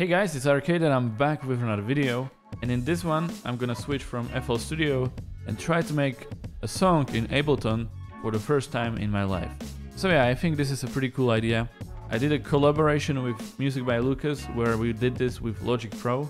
Hey guys, it's Arcade and I'm back with another video, and in this one I'm gonna switch from FL Studio and try to make a song in Ableton for the first time in my life. So yeah, I think this is a pretty cool idea. I did a collaboration with Music by Lucas where we did this with Logic Pro,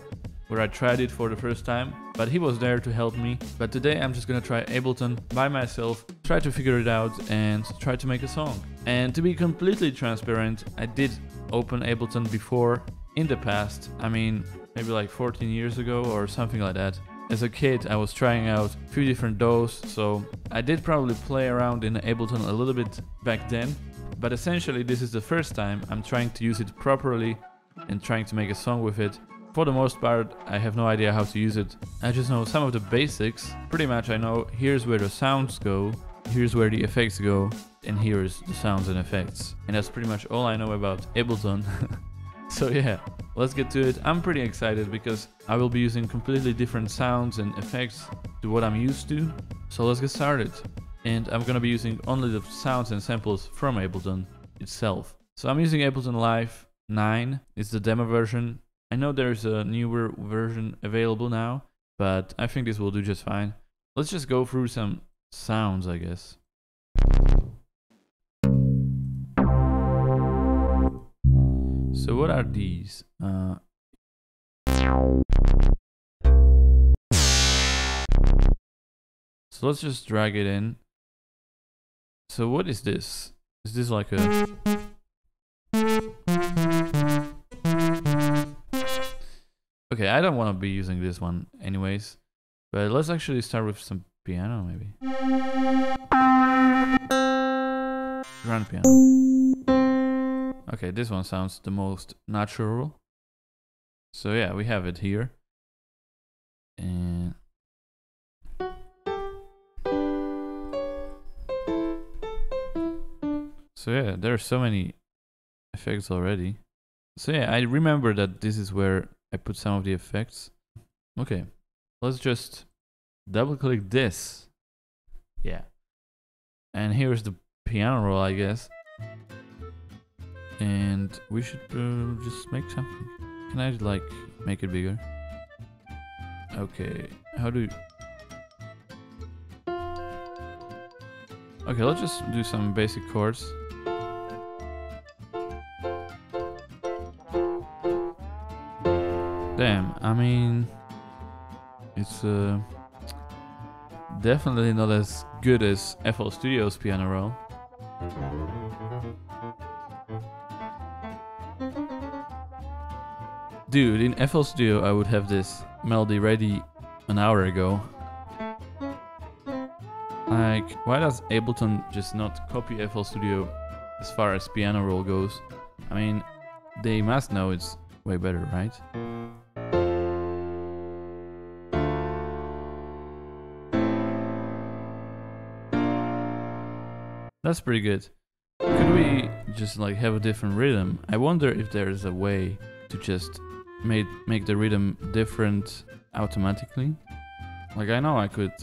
where I tried it for the first time, but he was there to help me. But today I'm just gonna try Ableton by myself, try to figure it out and try to make a song. And to be completely transparent, I did open Ableton before in the past. I mean, maybe like 14 years ago or something like that. As a kid, I was trying out a few different DAWs, so I did probably play around in Ableton a little bit back then. But essentially, this is the first time I'm trying to use it properly and trying to make a song with it. For the most part, I have no idea how to use it. I just know some of the basics. Pretty much I know here's where the sounds go, here's where the effects go, and here's the sounds and effects. And that's pretty much all I know about Ableton. So yeah, let's get to it. I'm pretty excited because I will be using completely different sounds and effects to what I'm used to. So let's get started. And I'm gonna be using only the sounds and samples from Ableton itself. So I'm using Ableton Live 9. It's the demo version. I know there's a newer version available now, but I think this will do just fine. Let's just go through some sounds, I guess. So what are these? So let's just drag it in. So what is this? Is this like a... Okay, I don't want to be using this one anyways. But let's actually start with some piano maybe. Grand piano. Okay, this one sounds the most natural. So yeah, we have it here. And so yeah, there are so many effects already. So yeah, I remember that this is where I put some of the effects. Okay, let's just double click this. Yeah. And here's the piano roll, I guess. And we should just make something. Can I like make it bigger? Okay, how do you... Okay, let's just do some basic chords. Damn, I mean, it's definitely not as good as FL Studio's piano roll. Dude, in FL Studio I would have this melody ready an hour ago. Like, why does Ableton just not copy FL Studio as far as piano roll goes? I mean, they must know it's way better, right? That's pretty good. Could we just like have a different rhythm? I wonder if there's a way to just make the rhythm different automatically. Like, I know I could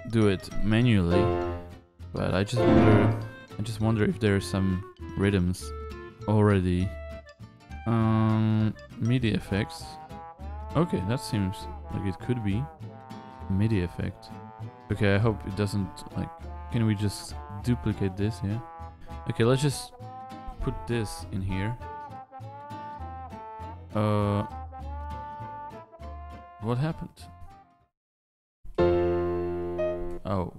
do it manually, but I just wonder if there are some rhythms already. Midi Effects. Okay, that seems like it could be Midi effect. Okay, I hope it doesn't like... Can we just duplicate this? Yeah. Okay, let's just put this in here. What happened? Oh.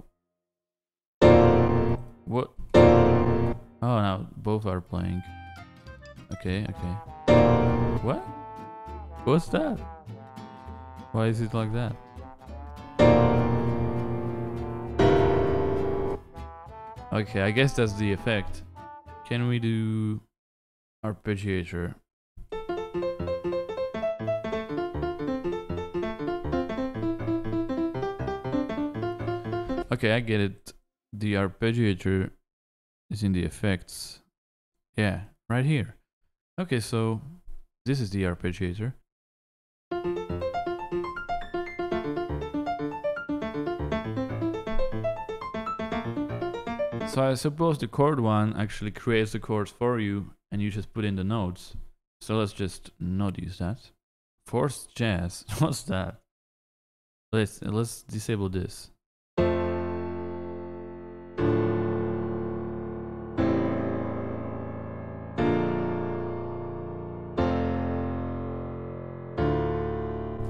What? Oh, now both are playing. Okay, okay. What? What's that? Why is it like that? Okay, I guess that's the effect. Can we do Arpeggiator? Okay, I get it. The Arpeggiator is in the effects. Yeah, right here. Okay, so this is the Arpeggiator. So I suppose the chord one actually creates the chords for you and you just put in the notes. So let's just not use that. Forced jazz. What's that? Let's disable this.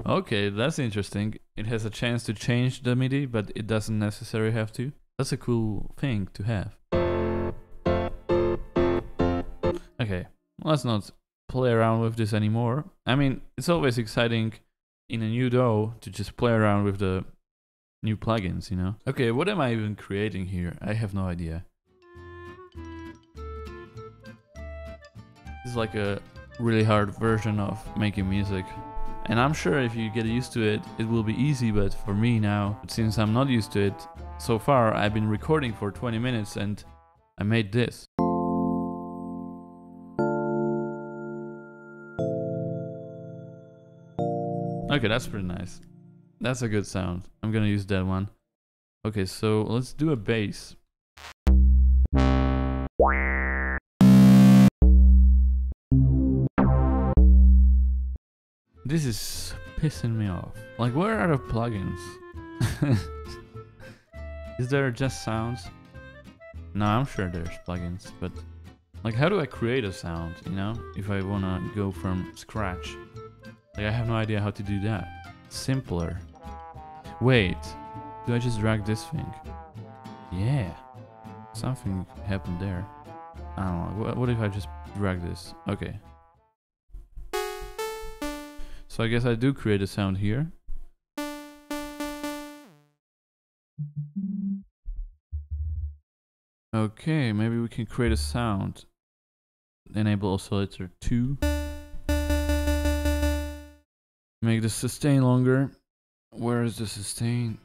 Okay, that's interesting. It has a chance to change the MIDI, but it doesn't necessarily have to. That's a cool thing to have. Okay, let's not play around with this anymore. I mean, it's always exciting in a new DAW to just play around with the new plugins, you know? Okay, what am I even creating here? I have no idea. This is like a really hard version of making music. And I'm sure if you get used to it, it will be easy, but for me now, since I'm not used to it, so far I've been recording for 20 minutes and I made this. Okay, that's pretty nice. That's a good sound. I'm gonna use that one. Okay, so let's do a bass. This is pissing me off. Like, where are the plugins? Is there just sounds? No, I'm sure there's plugins, but like, how do I create a sound, you know? If I wanna go from scratch. Like, I have no idea how to do that. Simpler. Wait, do I just drag this thing? Yeah, something happened there. I don't know, what if I just drag this? Okay. So I guess I do create a sound here. Okay, maybe we can create a sound. Enable oscillator 2. Make the sustain longer. Where is the sustain?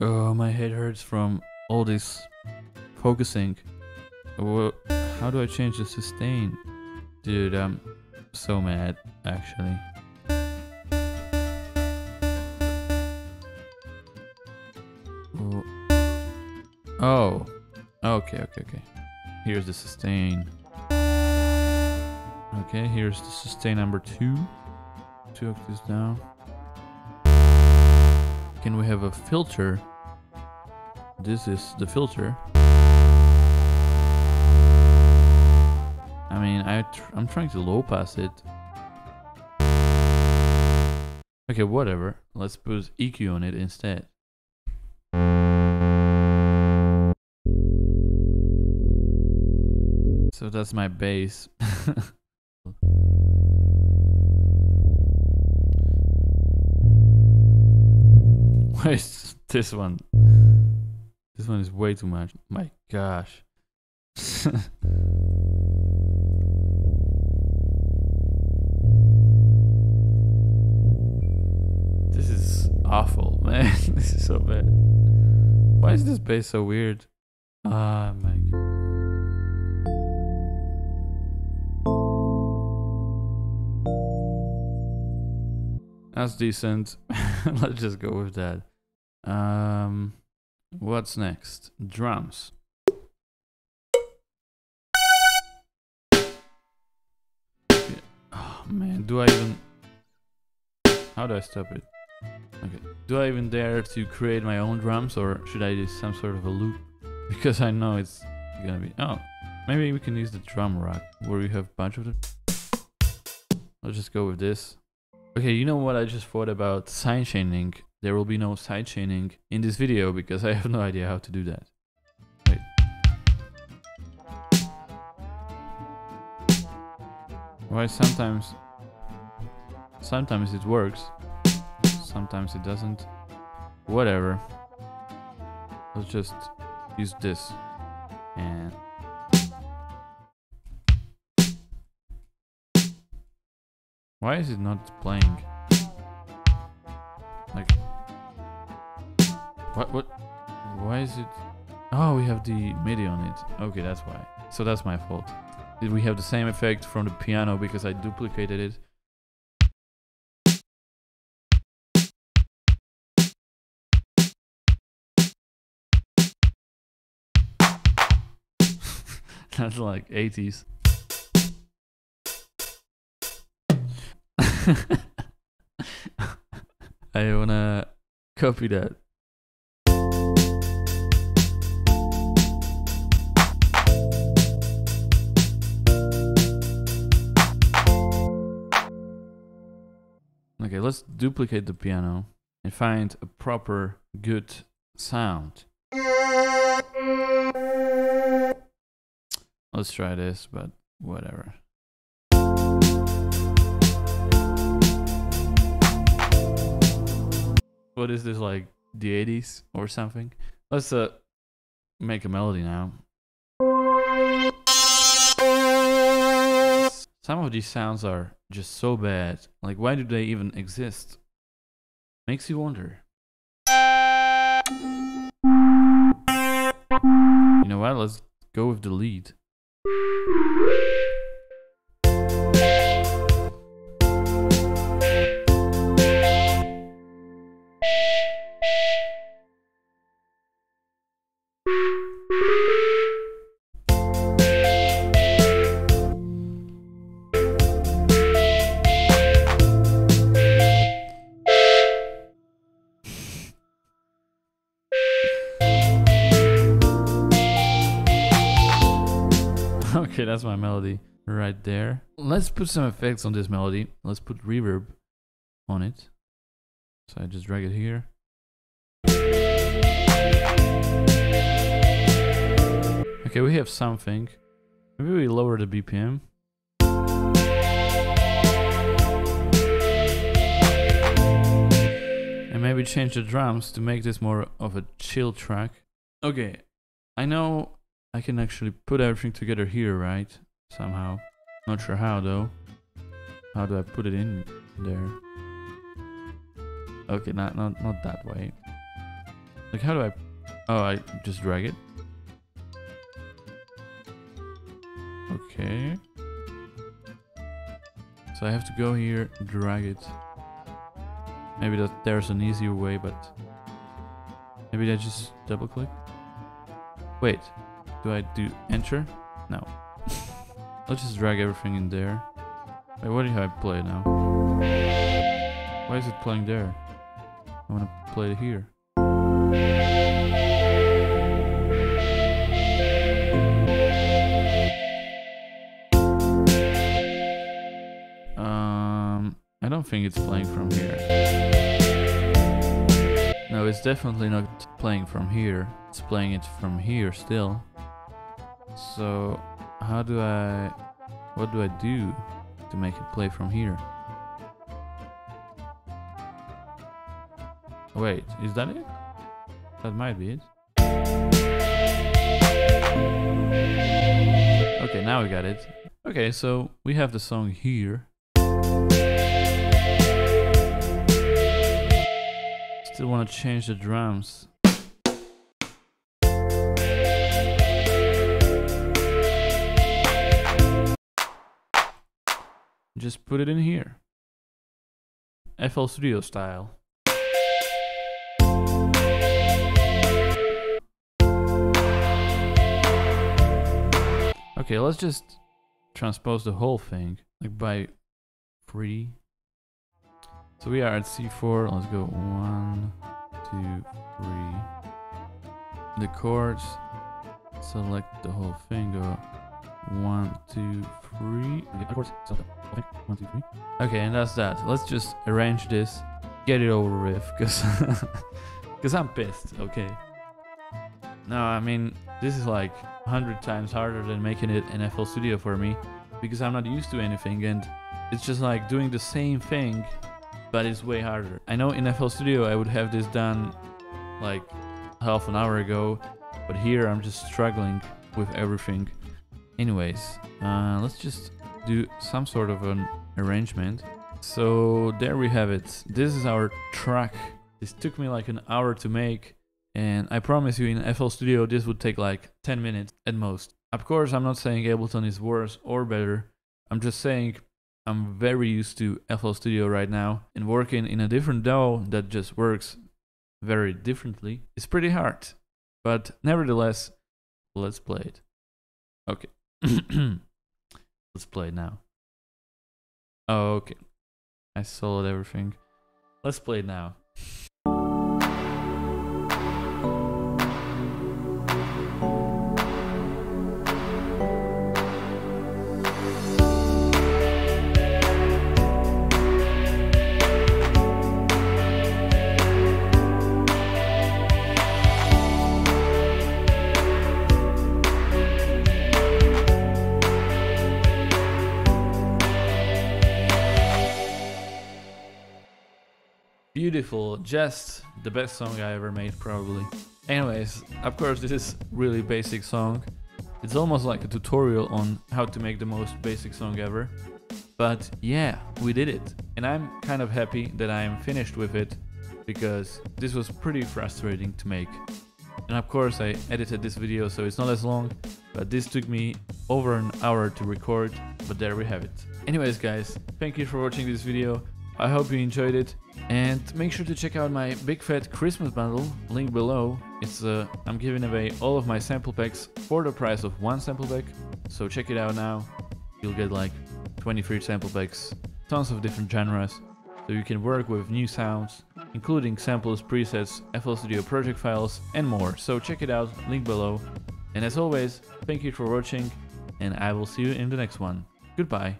Oh, my head hurts from all this focusing. How do I change the sustain? Dude, I'm so mad, actually. Oh, okay. Here's the sustain. Okay, here's the sustain number 2. 2 octaves down. Can we have a filter? This is the filter. I mean, I'm trying to low pass it. Okay, whatever. Let's put EQ on it instead. So that's my bass. Why is this one? This one is way too much. My gosh. This is awful, man. This is so bad. Why is this bass so weird? Ah, my God. That's decent. Let's just go with that. What's next? Drums. Okay. Oh man, do I even... How do I stop it? Okay. Do I even dare to create my own drums, or should I use some sort of a loop? Because I know it's gonna be... Oh, maybe we can use the drum rack where we have a bunch of them. Let's just go with this. Okay, you know what I just thought about sidechaining? There will be no sidechaining in this video because I have no idea how to do that. Wait. Why sometimes it works, sometimes it doesn't. Whatever. Let's just use this and... Why is it not playing? Like... What? Why is it... Oh, we have the MIDI on it. Okay, that's why. So that's my fault. Did we have the same effect from the piano because I duplicated it? That's like 80s. I wanna copy that. Okay, let's duplicate the piano and find a proper good sound. Let's try this, but whatever. What is this, like the 80s or something? Let's make a melody now. Some of these sounds are just so bad. Like, why do they even exist? Makes you wonder. You know what? Let's go with the lead. Okay, that's my melody right there. Let's put some effects on this melody. Let's put reverb on it. So I just drag it here. Okay, we have something. Maybe we lower the BPM. And maybe change the drums to make this more of a chill track. Okay, I know I can actually put everything together here, right? Somehow. Not sure how though. How do I put it in there? Okay, not that way. Like, how do I... Oh, I just drag it. Okay. So I have to go here, drag it. Maybe there's an easier way, but... Maybe I just double click? Wait. Do I do enter? No. Let's just drag everything in there. Wait, what do I play now? Why is it playing there? I want to play it here. I don't think it's playing from here. No, it's definitely not playing from here. It's playing it from here still. So, what do I do to make it play from here? Wait, is that it? That might be it. Okay, now we got it. Okay, so we have the song here. Still want to change the drums. Just put it in here. FL Studio style. Okay, let's just transpose the whole thing, like by 3. So we are at C4, let's go 1, 2, 3. The chords, select the whole thing, go 1, 2, 3. The chords, select the whole thing, 1, 2, 3. Okay, and that's that. Let's just arrange this, get it over with, because I'm pissed, okay? No, I mean, this is like 100 times harder than making it in FL Studio for me, because I'm not used to anything, and it's just like doing the same thing, but it's way harder. I know in FL Studio I would have this done like half an hour ago, but here I'm just struggling with everything. Anyways, let's just do some sort of an arrangement. So there we have it. This is our track. This took me like an hour to make, and I promise you in FL Studio this would take like 10 minutes at most. Of course, I'm not saying Ableton is worse or better. I'm just saying I'm very used to FL Studio right now, and working in a different DAW that just works very differently is pretty hard. But nevertheless, let's play it. Okay. Let's play it now. Okay. I soloed everything. Let's play it now. Beautiful, just the best song I ever made probably. Anyways, of course this is really basic song. It's almost like a tutorial on how to make the most basic song ever. But yeah, we did it. And I'm kind of happy that I'm finished with it, because this was pretty frustrating to make. And of course I edited this video so it's not as long, but this took me over an hour to record, but there we have it. Anyways guys, thank you for watching this video. I hope you enjoyed it, and make sure to check out my big fat Christmas bundle, link below. It's I'm giving away all of my sample packs for the price of one sample pack, so check it out now. You'll get like 23 sample packs, tons of different genres, so you can work with new sounds, including samples, presets, FL Studio project files and more. So check it out, link below. And as always, thank you for watching, and I will see you in the next one. Goodbye.